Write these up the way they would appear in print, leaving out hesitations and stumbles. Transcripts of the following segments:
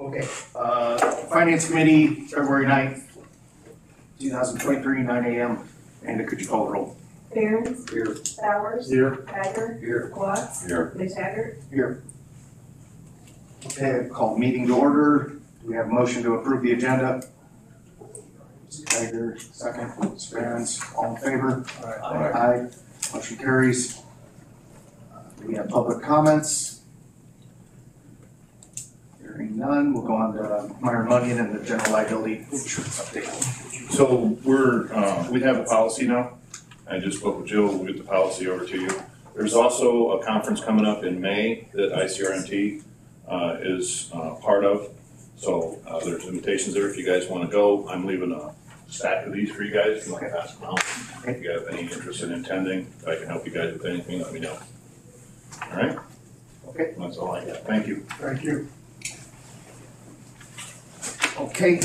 Okay, Finance Committee, February 9th, 2023, 9 a.m. Amanda, could you call the roll? Barons. Here. Bowers. Here. Geiger. Here. Watts. Here. McTaggart. Here. Okay, call meeting to order. Do we have a motion to approve the agenda? Geiger, second. Barons, all in favor? Aye. Motion carries. We have public comments. Hearing none, we'll go on to Meyer Munyon and the general liability insurance update. So we have a policy now. I just spoke with Jill. We'll get the policy over to you. There's also a conference coming up in May that ICRMT is part of. So there's invitations there if you guys want to go. I'm leaving a stack of these for you guys if you want to pass them out. If you have any interest in attending, if I can help you guys with anything, let me know. All right? Okay. That's all I got. Thank you. Thank you. Okay,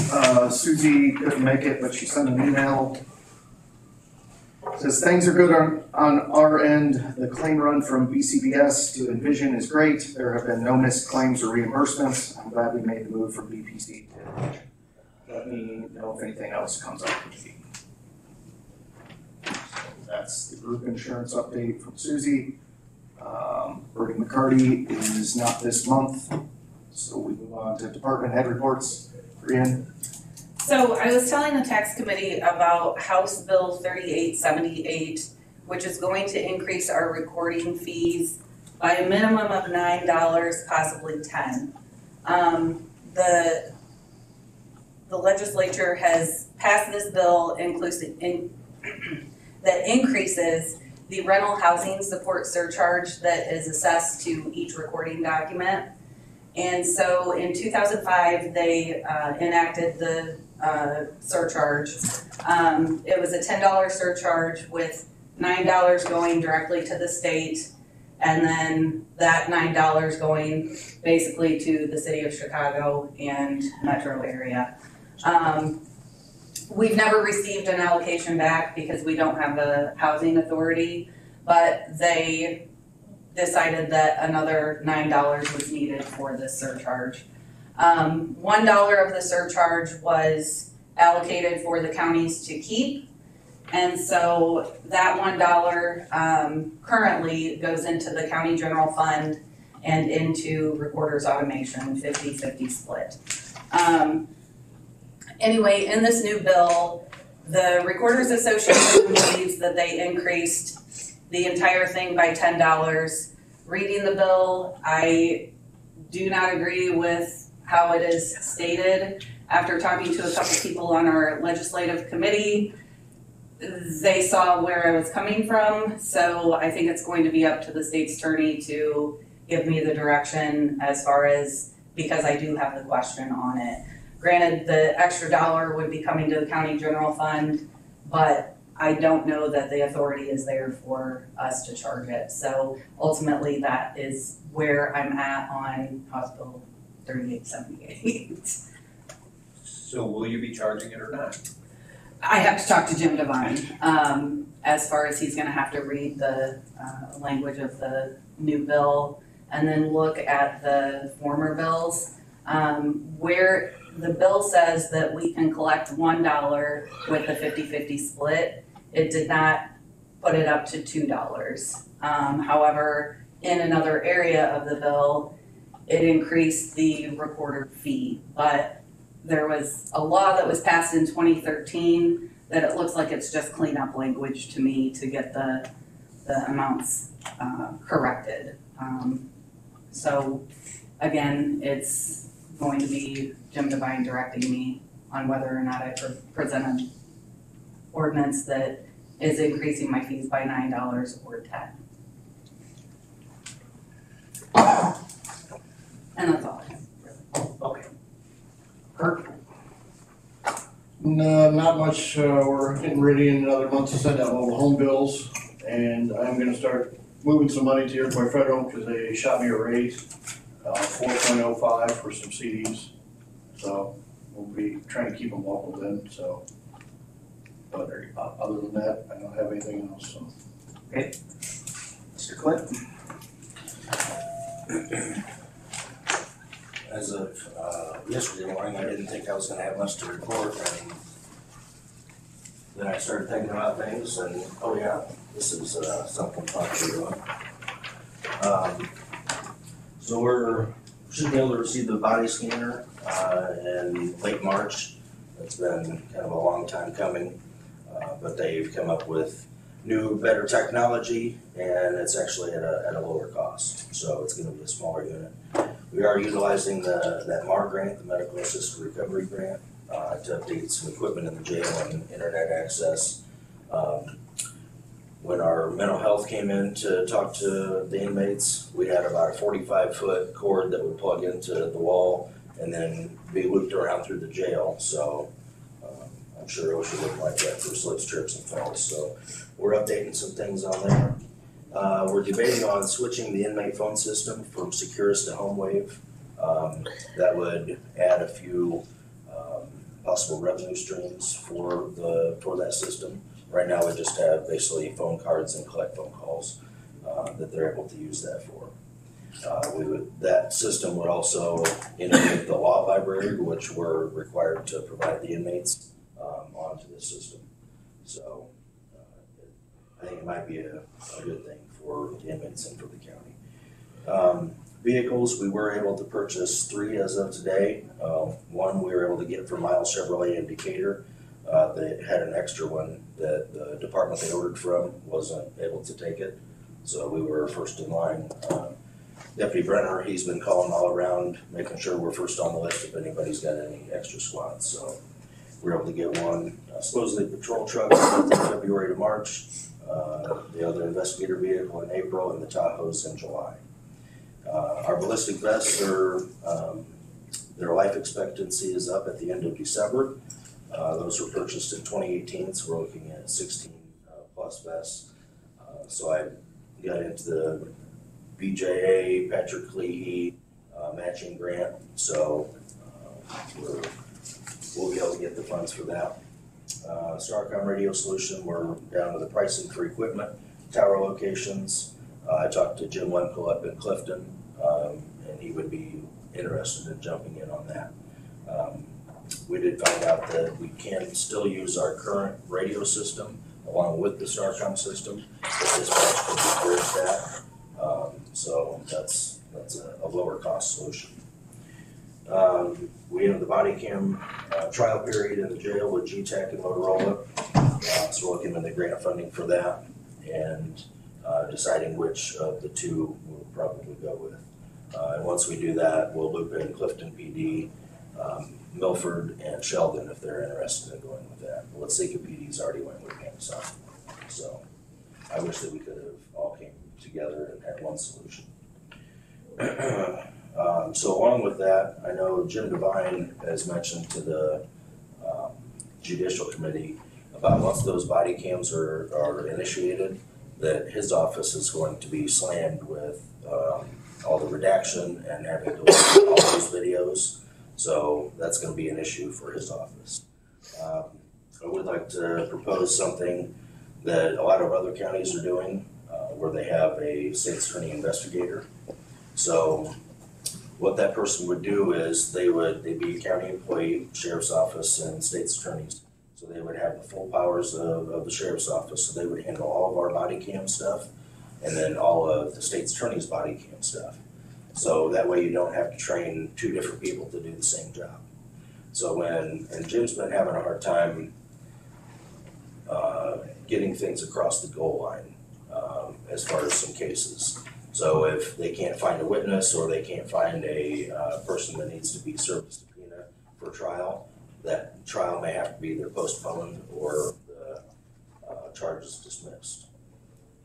Susie couldn't make it, but she sent an email. Says things are good on our end. The claim run from BCBS to Envision is great. There have been no missed claims or reimbursements. I'm glad we made the move from BPC to Envision. Let me know if anything else comes up. So that's the group insurance update from Susie. Bertie McCarty is not this month, so we move on to department head reports. Brianne? So I was telling the tax committee about House Bill 3878, which is going to increase our recording fees by a minimum of $9, possibly $10. The legislature has passed this bill that increases the rental housing support surcharge that is assessed to each recording document. And so in 2005, they enacted the surcharge. It was a $10 surcharge with $9 going directly to the state, and then that $9 going basically to the city of Chicago and metro area. We've never received an allocation back because we don't have a housing authority, but they decided that another $9 was needed for this surcharge. $1 of the surcharge was allocated for the counties to keep, and so that $1 currently goes into the county general fund and into recorder's automation, 50-50 split. Anyway, in this new bill, the Recorders Association believes that they increased the entire thing by $10. Reading the bill, I do not agree with how it is stated. After talking to a couple people on our legislative committee, they saw where I was coming from, so I think it's going to be up to the state's attorney to give me the direction as far as, because I do have the question on it. Granted, the extra $1 would be coming to the county general fund, but I don't know that the authority is there for us to charge it. So ultimately, that is where I'm at on House Bill 3878. So will you be charging it or not? I have to talk to Jim Devine as far as he's going to have to read the language of the new bill and then look at the former bills where the bill says that we can collect $1 with the 50-50 split. It did not put it up to $2. However, in another area of the bill, it increased the recorder fee. But there was a law that was passed in 2013 that it looks like it's just cleanup language to me to get the amounts corrected. So again, it's going to be Jim Devine directing me on whether or not I present an ordinance that is increasing my fees by $9 or $10. And that's all I have. Okay. Kurt? No, not much. We're getting ready in another month to send out all the home bills, and I'm going to start moving some money to Iroquois Federal because they shot me a raise, 4.05 for some CDs. So we'll be trying to keep them local then. So, but other than that, I don't have anything else. So. Okay. Mr. Clint? as of yesterday morning, I didn't think I was going to have much to report. And then I started thinking about things, and oh yeah, this is something fun to be doing. So we should be able to receive the body scanner in late March. It's been kind of a long time coming, but they've come up with new, better technology, and it's actually at a lower cost. So it's going to be a smaller unit. We are utilizing that MAR grant, the Medical Assisted Recovery Grant, to update some equipment in the jail and internet access. When our mental health came in to talk to the inmates, we had about a 45-foot cord that would plug into the wall and then be looped around through the jail. So I'm sure OSHA wouldn't like that for slips, trips, and falls. So we're updating some things on there. We're debating on switching the inmate phone system from Securus to HomeWave. That would add a few possible revenue streams for that system. Right now, we just have basically phone cards and collect phone calls that they're able to use that for. That system would also integrate the law library, which we're required to provide the inmates onto the system. So I think it might be a good thing for the inmates and for the county. Vehicles, we were able to purchase 3 as of today. One we were able to get from Miles Chevrolet in Decatur. They had an extra one that the department they ordered from wasn't able to take it, so we were first in line. Deputy Brenner, he's been calling all around, making sure we're first on the list if anybody's got any extra squads. So we were able to get one. Supposedly patrol truck in February to March, the other investigator vehicle in April, and the Tahoe's in July. Our ballistic vests their life expectancy is up at the end of December. Those were purchased in 2018, so we're looking at 16 plus vests. So I got into the BJA, Patrick Leahy matching grant, so we'll be able to get the funds for that. Starcom radio solution, we're down to the pricing for equipment, tower locations. I talked to Jim Lemko up in Clifton, and he would be interested in jumping in on that. We did find out that we can still use our current radio system along with the Starcom system. The dispatch can be bridged that. So that's a lower cost solution. We have the body cam trial period in the jail with GTEC and Motorola. So we're looking at the grant funding for that and deciding which of the two we'll probably go with. And once we do that, we'll loop in Clifton PD, Milford, and Sheldon if they're interested in going with that. Watseka PD's already went with Amazon. So I wish that we could have all came together and had one solution. So along with that, I know Jim Devine has mentioned to the Judicial Committee about once those body cams are initiated, that his office is going to be slammed with all the redaction and having to look at all those videos. So that's going to be an issue for his office. I would like to propose something that a lot of other counties are doing, where they have a state's attorney investigator. So what that person would do is they'd be a county employee, sheriff's office, and state's attorneys. So they would have the full powers of the sheriff's office. So they would handle all of our body cam stuff, and then all of the state's attorney's body cam stuff. So that way you don't have to train 2 different people to do the same job. So and Jim's been having a hard time getting things across the goal line as far as some cases. So if they can't find a witness or they can't find a person that needs to be served a subpoena for trial, that trial may have to be either postponed or the charges dismissed.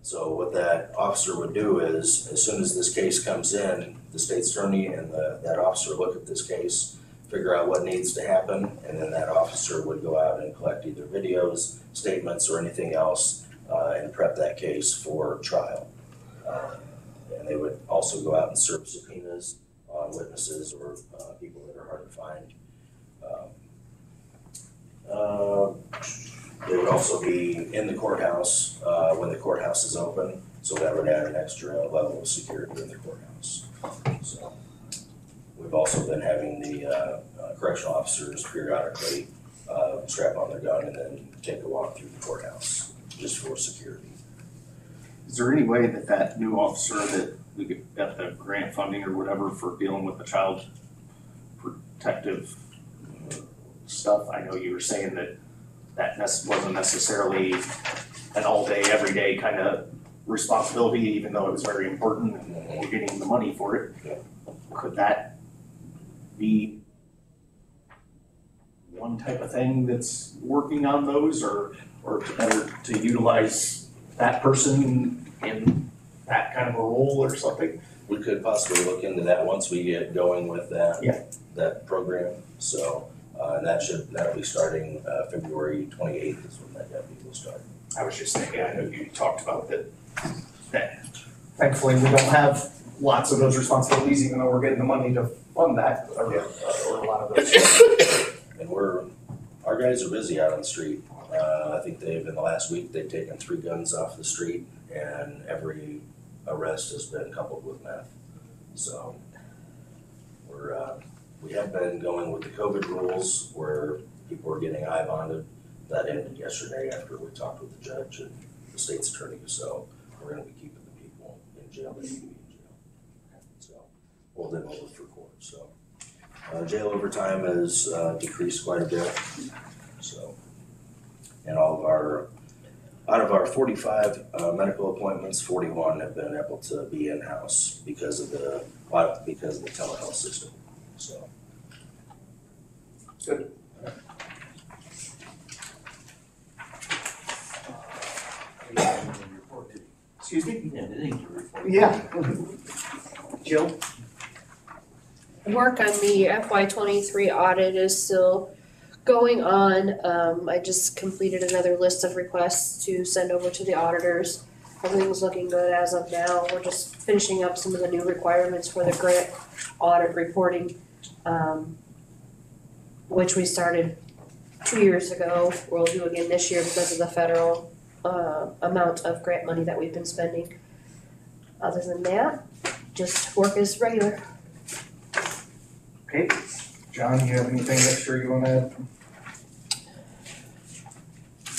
So what that officer would do is, as soon as this case comes in, the state's attorney and that officer look at this case, figure out what needs to happen, and then that officer would go out and collect either videos, statements, or anything else, and prep that case for trial. And they would also go out and serve subpoenas on witnesses or people that are hard to find. They would also be in the courthouse when the courthouse is open, so that would add an extra level of security in the courthouse. So we we've also been having the correctional officers periodically strap on their gun and then take a walk through the courthouse, just for security. Is there any way that that new officer that we got the grant funding or whatever for dealing with the child protective stuff? I know you were saying that wasn't necessarily an all day, every day kind of responsibility, even though it was very important and we're getting the money for it. Yeah. Could that be one type of thing that's working on those, or better to utilize that person in that kind of a role or something? We could possibly look into that once we get going with that, Yeah. that program. So, and that'll be starting February 28th is when that deputy will start. I was just thinking, I know you talked about that thankfully we don't have lots of those responsibilities, even though we're getting the money to fund that, or a lot of those. And our guys are busy out on the street. I think in the last week, they've taken 3 guns off the street, and every arrest has been coupled with meth. So we have been going with the COVID rules where people are getting I-bonded. That ended yesterday after we talked with the judge and the state's attorney. So we're going to be keeping the people in jail that need to be in jail. So hold them over for court. So jail overtime has decreased quite a bit. So, and out of our 45 medical appointments, 41 have been able to be in-house because of the telehealth system. So Good. Excuse me? Yeah. Jill? Work on the FY23 audit is still going on. I just completed another list of requests to send over to the auditors. Everything's looking good as of now. We're just finishing up some of the new requirements for the grant audit reporting, which we started 2 years ago. We'll do again this year because of the federal amount of grant money that we've been spending. Other than that, just work as regular. Okay. John, do you have anything extra you want to add?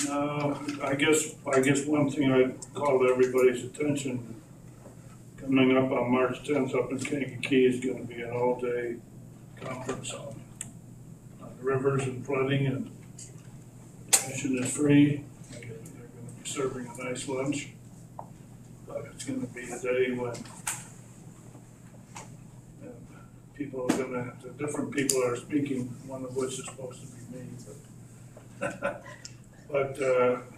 No, I guess one thing I'd call to everybody's attention, coming up on March 10th up in Kankakee is going to be an all-day conference on rivers and flooding, and admission is free. They're going to be serving a nice lunch, but it's going to be a day when people are going to, the different people are speaking, one of which is supposed to be me, but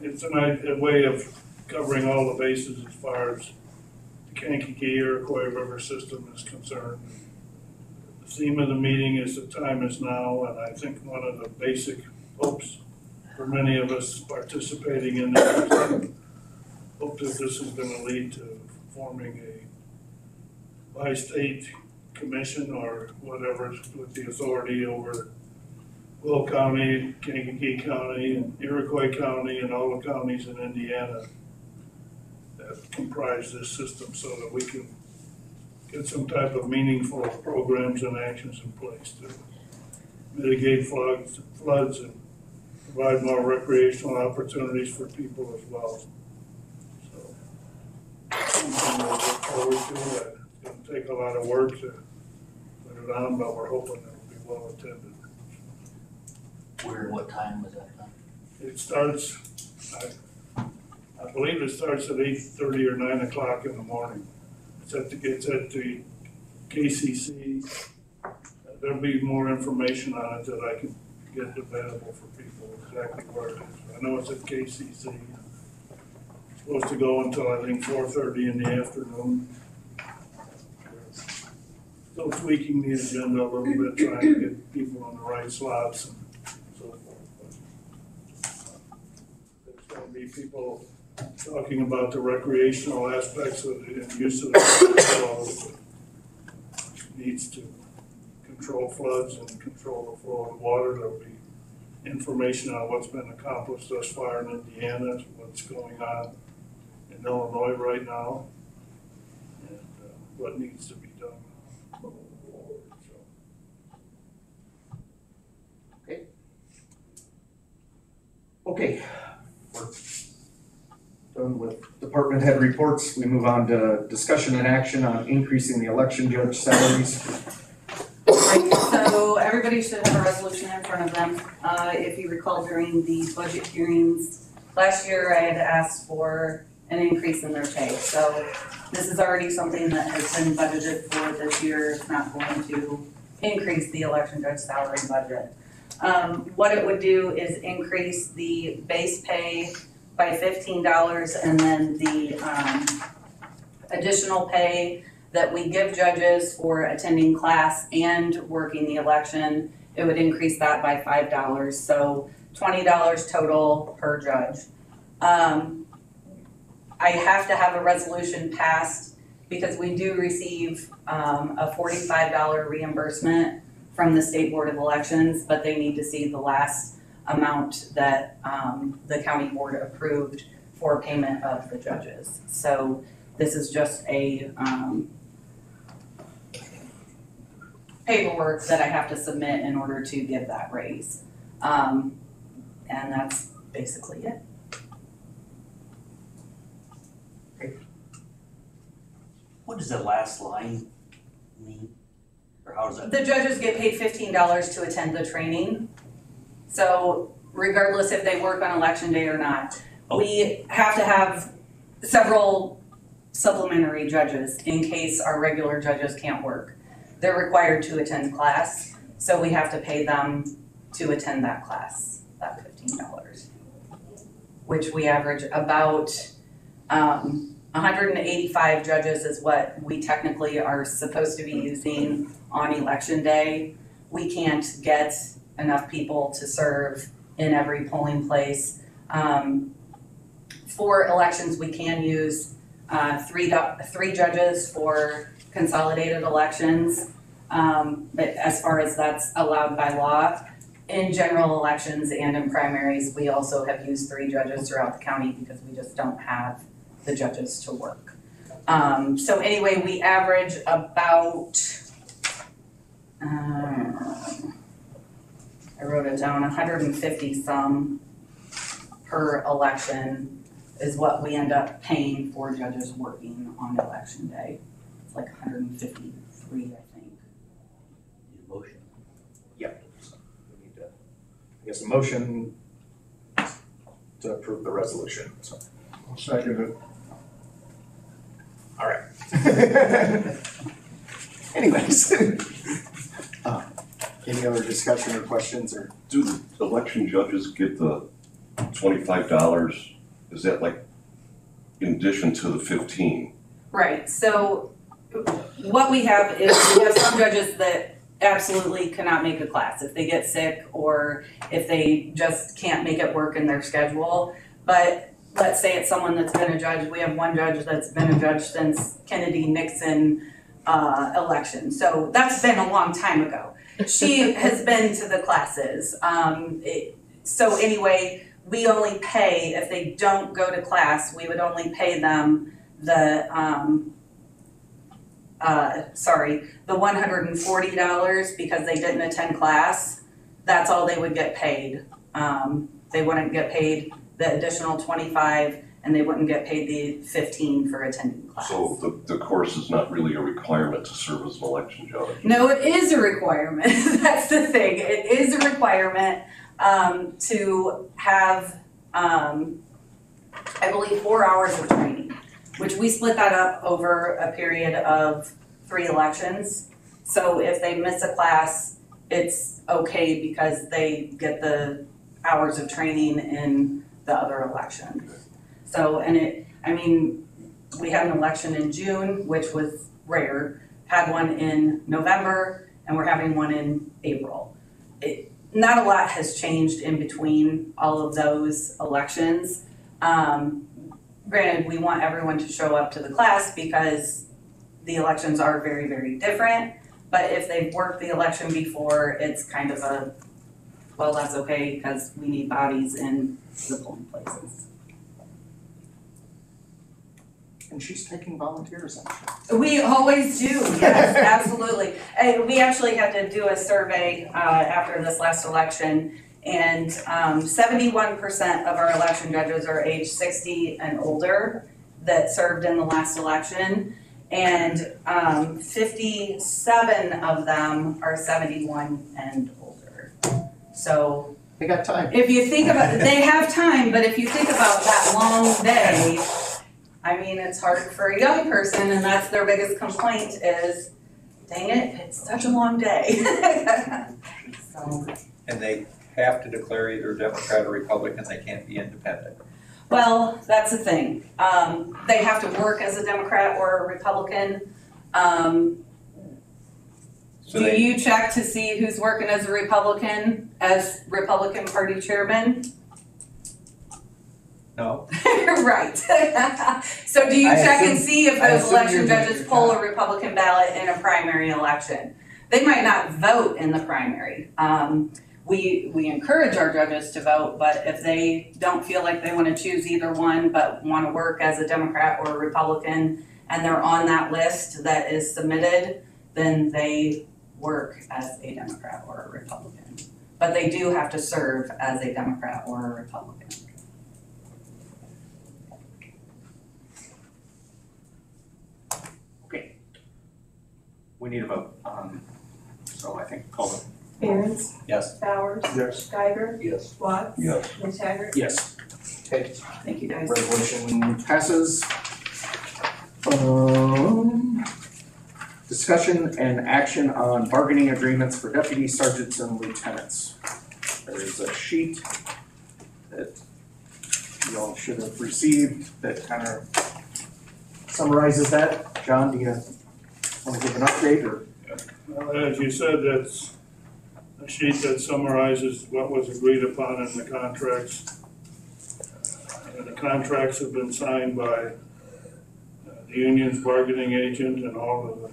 it's a way of covering all the bases as far as the Kankakee Iroquois River system is concerned. The theme of the meeting is the time is now, and I think one of the basic hopes for many of us participating in this is hope that this is going to lead to forming a bi-state commission or whatever with the authority over Will County, Kankakee County, and Iroquois County, and all the counties in Indiana that comprise this system, so that we can get some type of meaningful programs and actions in place to mitigate floods and provide more recreational opportunities for people as well. So, something we'll look forward to. It's going to take a lot of work to put it on, but we're hoping it'll be well attended. Where, what time was that done? It starts, I believe it starts at 8:30 or 9 o'clock in the morning. It's at the KCC. There'll be more information on it that I can get available for people, exactly where it is. I know it's at KCC. It's supposed to go until I think 4:30 in the afternoon. Still tweaking the agenda a little bit, trying to get people on the right slots and so forth. But there's going to be people talking about the recreational aspects of the use of the needs to control floods and control the flow of water. There'll be information on what's been accomplished thus far in Indiana, what's going on in Illinois right now, and what needs to be done. So Okay. We're done with department head reports. We move on to discussion and action on increasing the election judge salaries. Right, so everybody should have a resolution in front of them. If you recall during the budget hearings last year, I had asked for an increase in their pay. So this is already something that has been budgeted for this year. It's not going to increase the election judge salary budget. What it would do is increase the base pay by $15 and then the additional pay that we give judges for attending class and working the election, it would increase that by $5. So $20 total per judge. I have to have a resolution passed because we do receive a $45 reimbursement from the State Board of Elections, but they need to see the last amount that the county board approved for payment of the judges. So this is just a paperwork that I have to submit in order to give that raise. And that's basically it. What does the last line mean? Or how does that? The judges get paid $15 to attend the training. So regardless if they work on election day or not, we have to have several supplementary judges in case our regular judges can't work. They're required to attend class, so we have to pay them to attend that class, that $15, which we average about 185 judges is what we technically are supposed to be using on election day. We can't get enough people to serve in every polling place. For elections, we can use three judges for consolidated elections, but as far as that's allowed by law. In general elections and in primaries, we also have used 3 judges throughout the county because we just don't have the judges to work. So anyway, we average about, I wrote it down, 150 some per election is what we end up paying for judges working on election day. It's like 153, I think. Motion. Yep. We need to, I guess, a motion to approve the resolution. So. I'll second it. All right. Anyways, any other discussion or questions or? Do the election judges get the $25? Is that like in addition to the 15? Right, so what we have is we have some judges that absolutely cannot make a class if they get sick or if they just can't make it work in their schedule. But let's say it's someone that's been a judge. We have one judge that's been a judge since Kennedy-Nixon election. So that's been a long time ago. She has been to the classes. So anyway, we only pay, if they don't go to class, we would only pay them the $140 because they didn't attend class. That's all they would get paid. They wouldn't get paid the additional 25 and they wouldn't get paid the 15 for attending class. So the course is not really a requirement to serve as an election judge? No, it is a requirement. That's the thing. It is a requirement to have, I believe, 4 hours of training, which we split that up over a period of 3 elections. So if they miss a class, it's okay because they get the hours of training in the other election. So, we had an election in June, which was rare, had one in November, and we're having one in April. Not a lot has changed in between all of those elections. Granted, we want everyone to show up to the class because the elections are very, very different. But if they've worked the election before, it's kind of a, well, that's okay because we need bodies in the polling places. And she's taking volunteers, I'm sure. We always do, yes, absolutely. And we actually had to do a survey after this last election, And 71% of our election judges are age 60 and older that served in the last election. And 57 of them are 71 and older. So They got time. if you think about it, they have time, but if you think about that long day, I mean, it's hard for a young person, and that's their biggest complaint is, dang it, it's such a long day. So, And they have to declare either Democrat or Republican, they can't be independent. well, that's the thing. They have to work as a Democrat or a Republican. So Do they, you check to see who's working as a Republican Party chairman? no, Right. So do you I check and assume- see if I those assume election you're doing judges your pull job. a Republican ballot in a primary election? They might not vote in the primary. We encourage our judges to vote, but if they don't feel like they want to choose either one, but want to work as a Democrat or a Republican, and they're on that list that is submitted, then they work as a Democrat or a Republican. But they do have to serve as a Democrat or a Republican. We need a vote, so I think call it. Aaron's, yes. Bowers, Yes. Geiger, Yes. Watts, Yes. McTaggart. Yes. Okay, Thank you, guys. resolution passes. Discussion and action on bargaining agreements for deputy sergeants and lieutenants. There is a sheet that you all should have received that kind of summarizes that. John, do you want to give an update or? Well, as you said, that's a sheet that summarizes what was agreed upon in the contracts. And the contracts have been signed by the union's bargaining agent and all of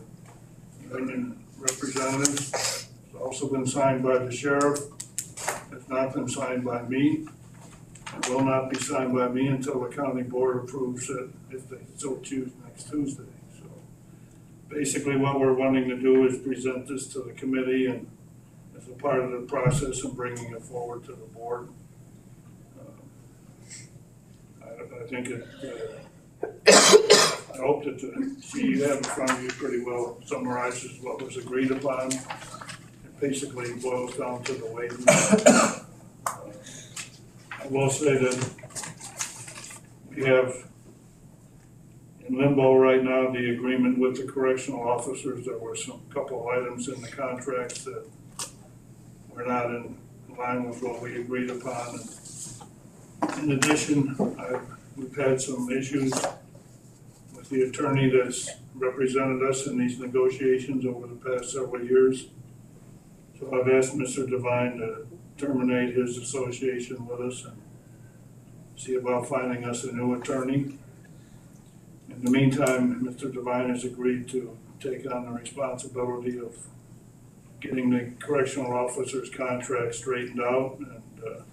the union representatives. It's also been signed by the sheriff. It's not been signed by me. It will not be signed by me until the county board approves it, if they so choose next Tuesday. So basically what we're wanting to do is present this to the committee and as a part of the process and bringing it forward to the board. I think it, I hope that the sheet you have in front of you pretty well summarizes what was agreed upon. It basically boils down to the wages. I will say that we have in limbo right now the agreement with the correctional officers. There were some couple of items in the contracts that were not in line with what we agreed upon. In addition, we've had some issues with the attorney that's represented us in these negotiations over the past several years. So I've asked Mr. Devine to terminate his association with us and see about finding us a new attorney. In the meantime, Mr. Devine has agreed to take on the responsibility of getting the correctional officer's contract straightened out, and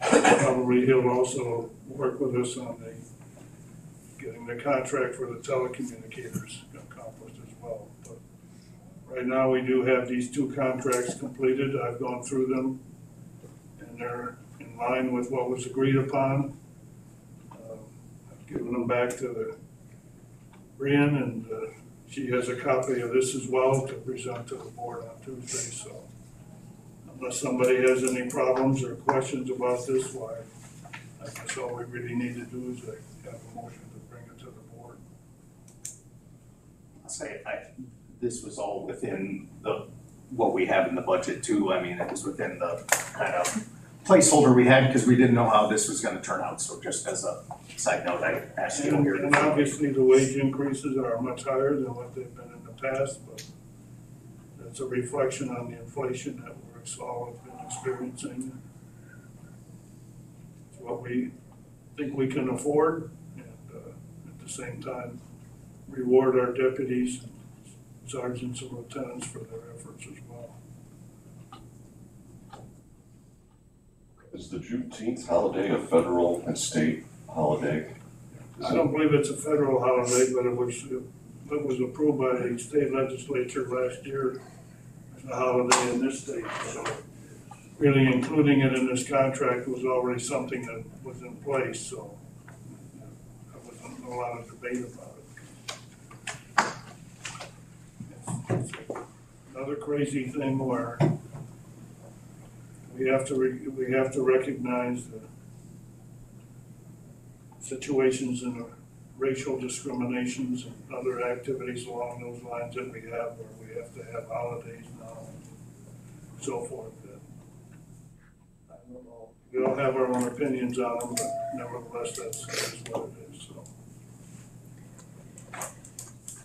probably he'll also work with us on getting the contract for the telecommunicators accomplished as well. But right now, we do have these two contracts completed. I've gone through them, and they're in line with what was agreed upon. I've given them back to the Brian, and she has a copy of this as well to present to the board on Tuesday. So unless somebody has any problems or questions about this, why, I guess all we really need to do is have a motion to bring it to the board. I'll say, this was all within what we have in the budget too. I mean, it was within the kind of placeholder we had because we didn't know how this was gonna turn out. So just as a side note, I asked you here. And obviously the wage increases are much higher than what they've been in the past, but that's a reflection on the inflation that we're all have been experiencing. It's what we think we can afford, and at the same time reward our deputies and sergeants and lieutenants for their efforts as well. Is the Juneteenth holiday a federal and state holiday? I don't believe it's a federal holiday, but it was approved by the state legislature last year as a holiday in this state, so really including it in this contract was already something that was in place, so there wasn't a lot of debate about it. It's another crazy thing where we have to recognize the situations and the racial discriminations and other activities along those lines that we have, where we have to have holidays now and so forth. I don't know. We all have our own opinions on them, but nevertheless, that is what it is, so.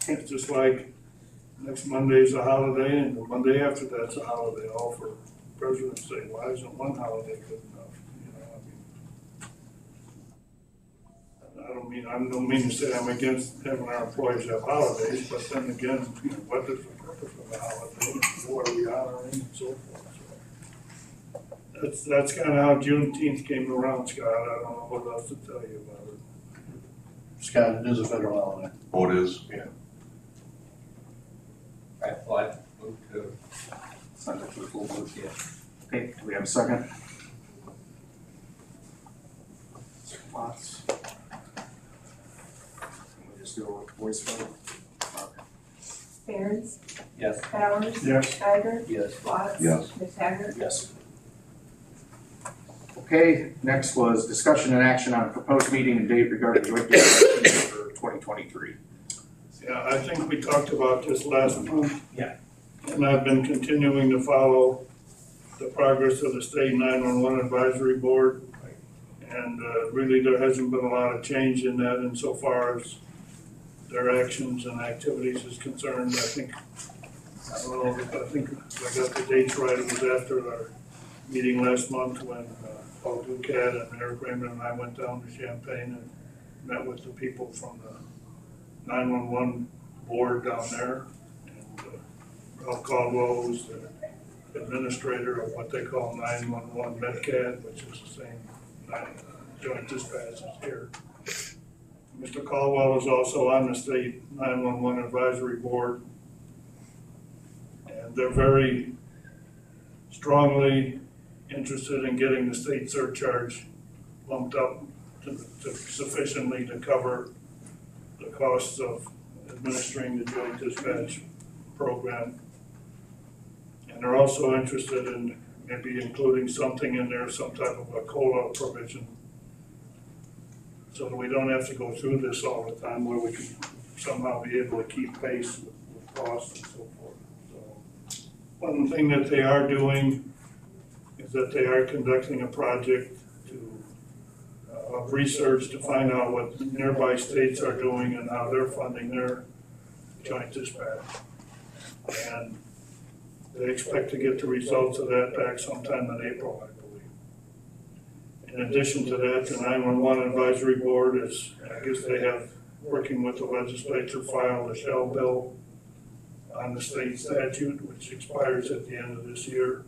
It's just like next Monday is a holiday and the Monday after that's a holiday, all for President's Day. Why isn't one holiday good enough? You know, I don't mean to say I'm against having our employees have holidays, but then again, you know, what is the purpose of a holiday? What are we honoring and so forth? So that's kind of how Juneteenth came around, Scott. I don't know what else to tell you about it. Scott, it is a federal holiday. Oh, it is? Yeah. Right, well, I move to Send it to the full board, yeah. Okay, do we have a second? Lots. Can we just do a voice vote? Barron, yes. Bowers, Yes. Geiger, Yes. Watts, Yes. McTaggart. Yes. Okay, next was discussion and action on a proposed meeting and date regarding joint dispatches for 2023. Yeah, I think we talked about this last month. Yeah. And I've been continuing to follow the progress of the state 911 advisory board. And really there hasn't been a lot of change in that insofar as their actions and activities is concerned. I think I got the dates right. It was after our meeting last month when Paul Ducat and Eric Raymond and I went down to Champaign and met with the people from the 911 board down there. And Ralph Caldwell, who's the administrator of what they call 911 MedCAD, which is the same joint dispatch as here. Mr. Caldwell is also on the state 911 advisory board. And they're very strongly interested in getting the state surcharge bumped up to sufficiently to cover the costs of administering the joint dispatch program. And they're also interested in maybe including something in there, some type of a COLA provision, so that we don't have to go through this all the time, where we can somehow be able to keep pace with costs and so forth. So one thing that they are doing is that they are conducting a project of research to find out what nearby states are doing and how they're funding their joint dispatch. And they expect to get the results of that back sometime in April, I believe. In addition to that, the 911 advisory board is, I guess they have, working with the legislature, filed a shell bill on the state statute, which expires at the end of this year.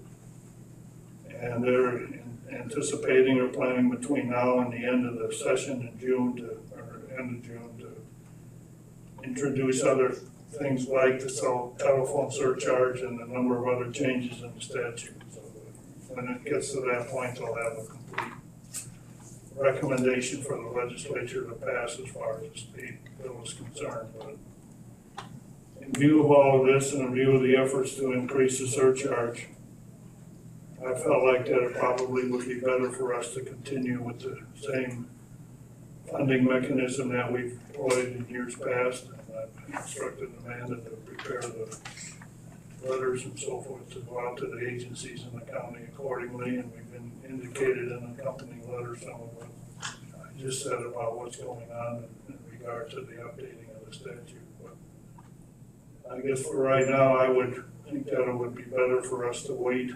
And they're anticipating or planning between now and the end of the session in June to introduce other things like the telephone surcharge and a number of other changes in the statute. So when it gets to that point, they'll have a complete recommendation for the legislature to pass as far as the state bill is concerned. But in view of all of this and in view of the efforts to increase the surcharge, I felt like that it probably would be better for us to continue with the same funding mechanism that we've employed in years past. And I've instructed Amanda to prepare the letters and so forth to go out to the agencies in the county accordingly. And we've been indicated in the accompanying letter some of what I just said about what's going on in regard to the updating of the statute. But I guess for right now, I would think that it would be better for us to wait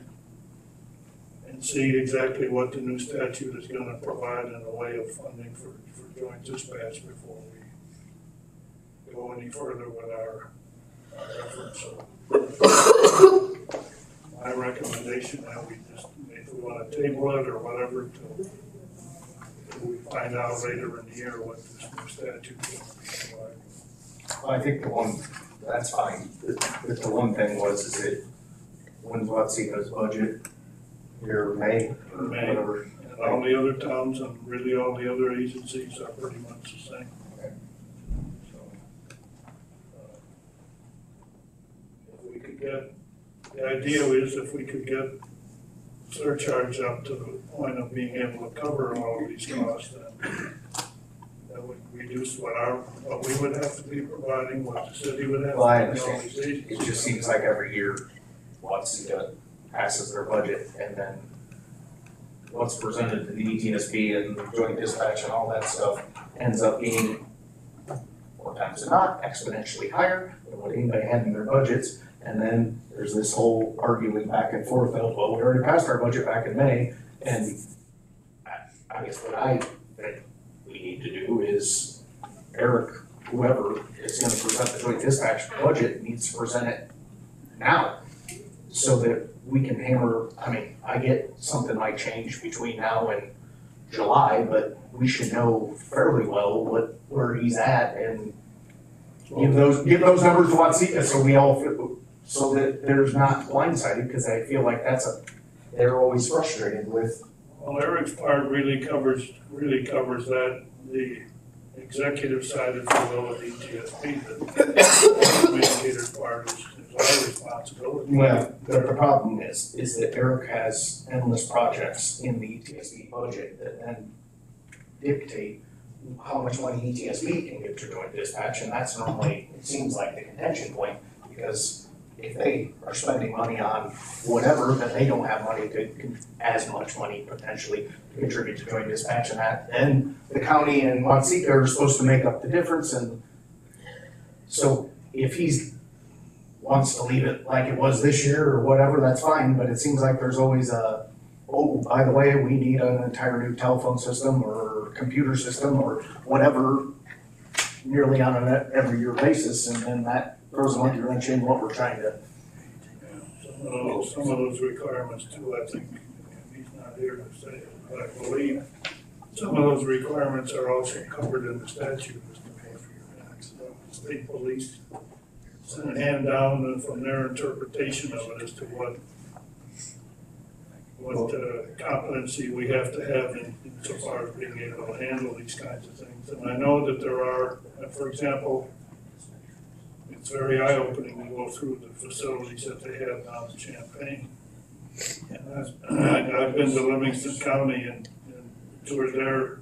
and see exactly what the new statute is going to provide in the way of funding for joint dispatch before we go any further with our efforts. So my recommendation that we just, if we want to table it or whatever, till we find out later in the year what this new statute is going to be like. Well, I think that's fine. The one thing was, is it, when Watsiko's budget, Your May, May. whatever. And all the other towns and really all the other agencies are pretty much the same. So, if we could get, the idea is if we could get surcharge up to the point of being able to cover all of these costs, then that would reduce what we would have to be providing, what the city would have. Well, I to be, all understand. these agencies. It just seems like every year, Watsika passes their budget, and then what's presented to the ETSB and the joint dispatch and all that stuff ends up being, more times than not, exponentially higher than what anybody had in their budgets. And then there's this whole arguing back and forth of, well, we already passed our budget back in May, and I guess what I think we need to do is Eric, whoever is gonna present the joint dispatch budget, needs to present it now, so that we can hammer, I mean, I get something might change between now and July, but we should know fairly well where he's at and give those numbers to Watsika so we all, so that there's not blindsided, because I feel like they're always frustrated with. Well, Eric's part really covers that, the executive side, if you will, of ETSB, the communicator's part is our responsibility. Well, the problem is that Eric has endless projects in the ETSB budget that then dictate how much money ETSB can give to joint dispatch, and that's normally, it seems like, the contention point, because if they are spending money on whatever, then they don't have money as much money potentially to contribute to joint dispatch, and that, then the county and Watsika are supposed to make up the difference, and so if he's wants to leave it like it was this year or whatever, that's fine, but it seems like there's always a, oh, by the way, we need an entire new telephone system or computer system or whatever nearly on an every year basis, and then that throws a monkey wrench in what we're trying to. Some of those requirements too, I think, he's not here to say it, but I believe some of those requirements are also covered in the statute, as to pay for your taxes. The state police sent a hand down and from their interpretation of it as to what competency we have to have in so far as being able to handle these kinds of things. And I know that there are, for example, it's very eye-opening to go through the facilities that they have down in Champaign. And I've been to Livingston County and toured their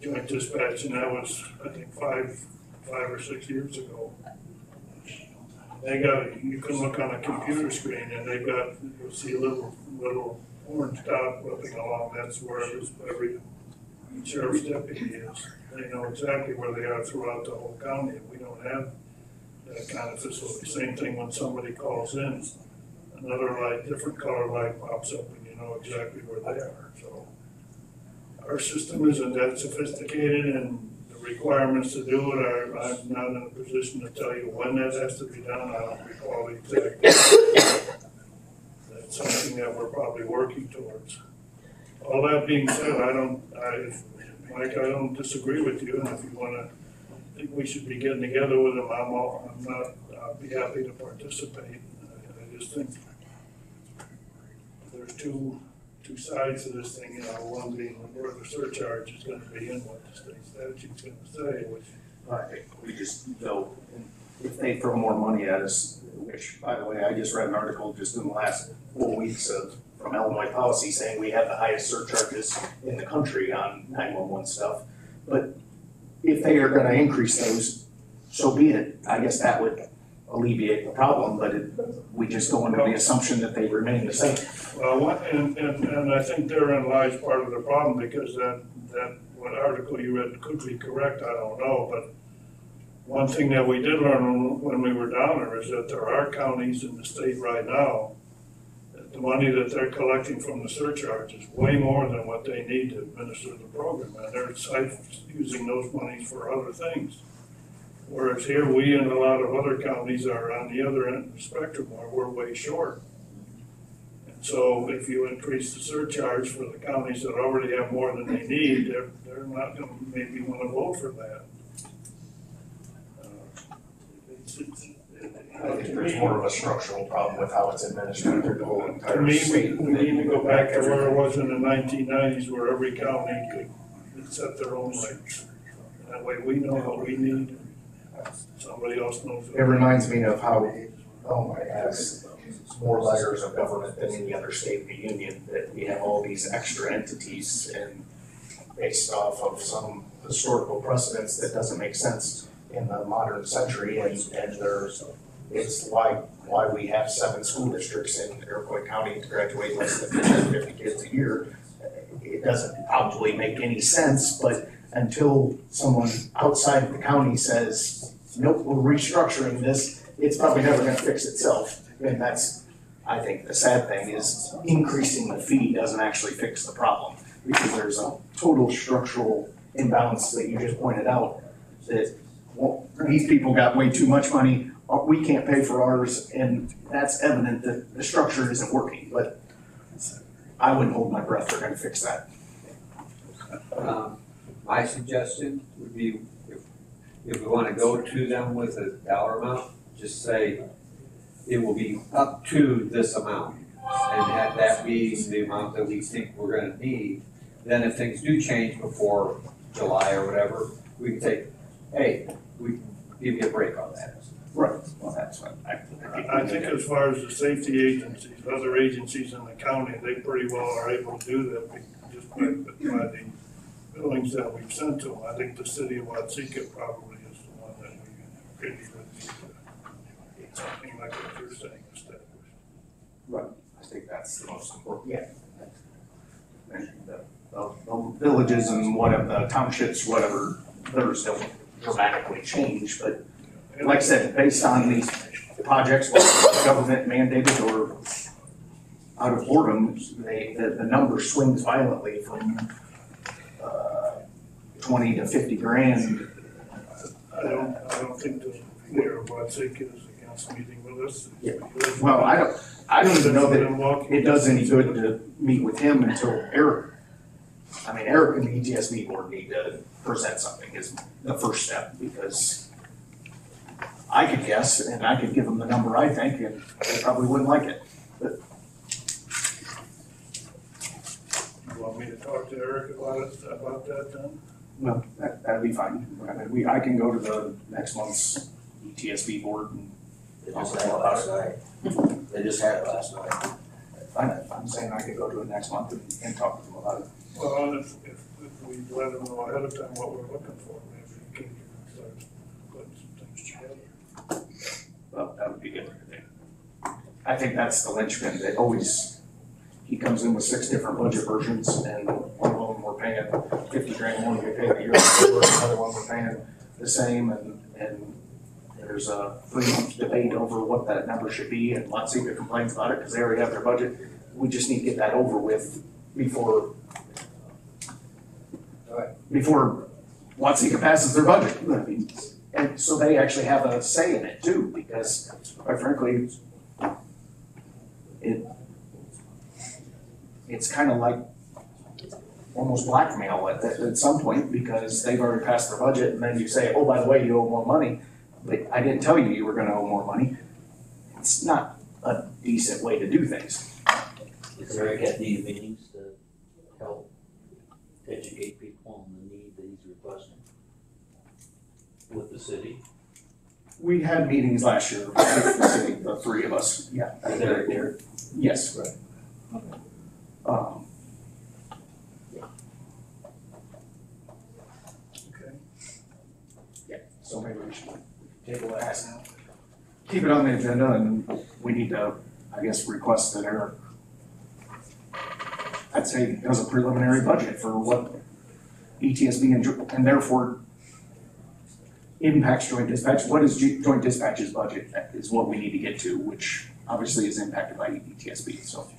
joint dispatch, and that was, I think, five or 6 years ago. They got, you can look on a computer screen and they've got, you'll see a little orange dot flipping along, that's where every sheriff's deputy is. They know exactly where they are throughout the whole county, and we don't have that kind of facility. Same thing when somebody calls in, another light, different color light pops up and you know exactly where they are. So our system isn't that sophisticated, and the requirements to do it are, I'm not in a position to tell you when that has to be done. I don't recall the exact date. That's something that we're probably working towards. All that being said, Mike, I don't disagree with you, and if you wanna, I think we should be getting together with them. I'll be happy to participate. I just think there's two sides to this thing, you know, one being where the surcharge is gonna be and what the state statute's gonna say, which. I think we just know if they throw more money at us, which, by the way, I just read an article just in the last 4 weeks from Illinois Policy saying we have the highest surcharges in the country on 911 stuff. But if they are gonna increase those, so be it. I guess that would alleviate the problem, but we just go under the assumption that they remain the same. Well, and I think therein lies part of the problem, because that what article you read could be correct, I don't know, but one thing that we did learn when we were down there is that there are counties in the state right now that the money that they're collecting from the surcharge is way more than what they need to administer the program, and they're using those monies for other things. Whereas here, we and a lot of other counties are on the other end of the spectrum where we're way short. And so if you increase the surcharge for the counties that already have more than they need, they're not gonna maybe wanna vote for that. I think there's more of a structural problem with how it's administered through the whole To entire me, state. we need to go back to where it was in the 1990s, where every county could set their own rates. That way we know what we need, somebody else knows. It reminds me of how, oh my gosh, more layers of government than any other state in the union, that we have all these extra entities and based off of some historical precedents that doesn't make sense in the modern century, and there's, it's why we have 7 school districts in Iroquois County to graduate less than 50 kids a year. It doesn't probably make any sense, but until someone outside of the county says, nope, we're restructuring this, it's probably never gonna fix itself. And that's, I think, the sad thing is increasing the fee doesn't actually fix the problem, because there's a total structural imbalance that you just pointed out, that, well, these people got way too much money, we can't pay for ours, and that's evident that the structure isn't working, but I wouldn't hold my breath they're gonna fix that. My suggestion would be, if we wanna go to them with a dollar amount, just say it will be up to this amount. And have that be the amount that we think we're gonna need. Then if things do change before July or whatever, we can say, hey, we can give you a break on that. Right, well, that's what I think as far as the safety agencies, other agencies in the county, they pretty well are able to do that just by the billings that we've sent to them. I think the city of Watseka probably is the one that we really would need to get something like what you're saying established. Right, I think that's the most important, yeah. And the villages and whatever, the townships, whatever, theirs don't dramatically change, but like I said, based on these projects, whether government mandated or out of boredom, the number swings violently from 20 to 50 grand. I don't think the mayor of Watseka is against meeting with us. Yeah. Well, I don't even know that it does any good to meet with him until Eric and the ETSB board need to present something is the first step, because I could guess and I could give them the number I think, and they probably wouldn't like it. But You want me to talk to Eric about that then? no, that'd be fine. I mean, I can go to the next month's ETSB board and They just had it last night. They just had it last night. I'm saying I could go to it next month and talk to them about it. Well, if we let them know ahead of time what we're looking for, maybe we can start putting some things together. Well, that would be good. I think that's the linchpin that always, he comes in with 6 different budget versions, and one of them we're paying 50 grand more than we paid the year before, another one we're paying the same, and there's a 3-month debate over what that number should be, and Watseka complains about it because they already have their budget. We just need to get that over with before Watseka passes their budget. I mean, and so they actually have a say in it too, because quite frankly, it's kind of like almost blackmail at some point, because they've already passed their budget, and then you say, oh, by the way, you owe more money, but I didn't tell you were gonna owe more money. It's not a decent way to do things. Is Eric at these meetings to help educate people on the need that he's requesting with the city? We had meetings last year with the city, the 3 of us, yeah. Is Eric there? Yes. Okay. Yeah, so maybe we should table that now. Keep it on the agenda, and we need to, I guess, request that Eric, I'd say, does a preliminary budget for what ETSB and therefore impacts joint dispatch. What is joint dispatch's budget? That is what we need to get to, which obviously is impacted by ETSB, so.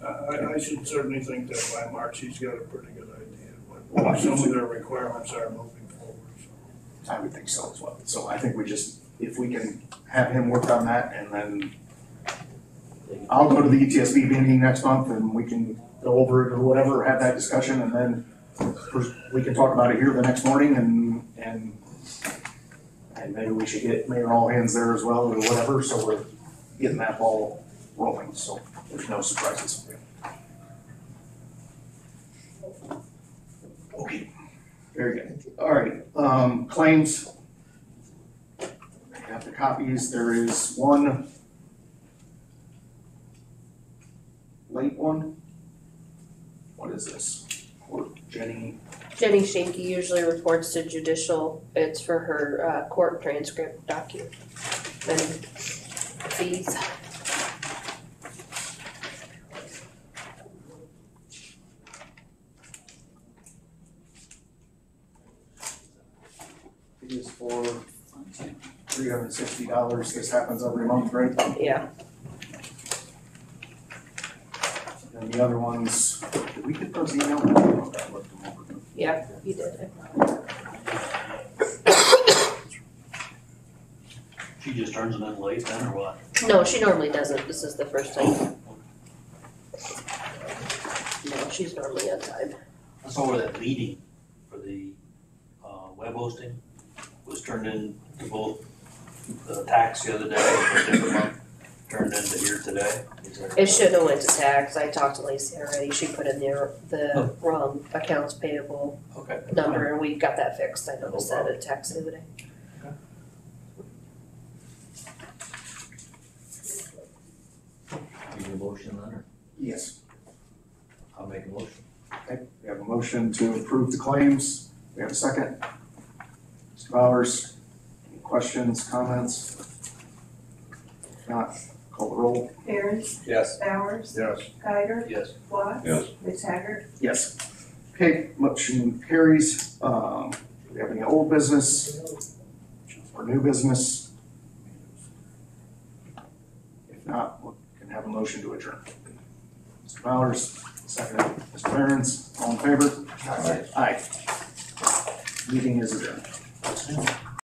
I should certainly think that by March, he's got a pretty good idea of what some of their requirements are moving forward. So. I would think so as well. So I think we just, if we can have him work on that, and then I'll go to the ETSB meeting next month and we can go over it or whatever, have that discussion, and then we can talk about it here the next morning and And maybe we should get Mayor All Hands there as well or whatever, so we're getting that ball rolling, so there's no surprises. Okay, very good. All right, claims. I have the copies. There is one late one. What is this? For Jenny. Jenny Shanky usually reports to judicial. It's for her court transcript document and fees. It is for $360. This happens every month, right? Yeah. And the other ones, did we get those emailed? I don't know if I looked them over. Yeah, you did it. She just turns them in late then, or what? No, she normally doesn't. This is the first time. No, she's normally on time. I saw where that meeting for the, web hosting was turned in to both the tax the other day, for a different month, turned into here today. It should have went to tax. I talked to Lacey already. She put in the wrong accounts payable Okay. number, and we got that fixed. I noticed that at tax the other day. Give you a motion then, or Yes. I'll make a motion. Okay, we have a motion to approve the claims. We have a second. Mr. Bowers, any questions, comments? If not, call the roll. Aaron's, Yes. Bowers, Yes. Geiger, Yes. Watts, Yes. Rich Haggard. Yes. Okay, motion carries. Do we have any old business or new business? If not, we can have a motion to adjourn. Mr. Bowers, second. Mr. Behrens, all in favor? Aye. Meeting is adjourned.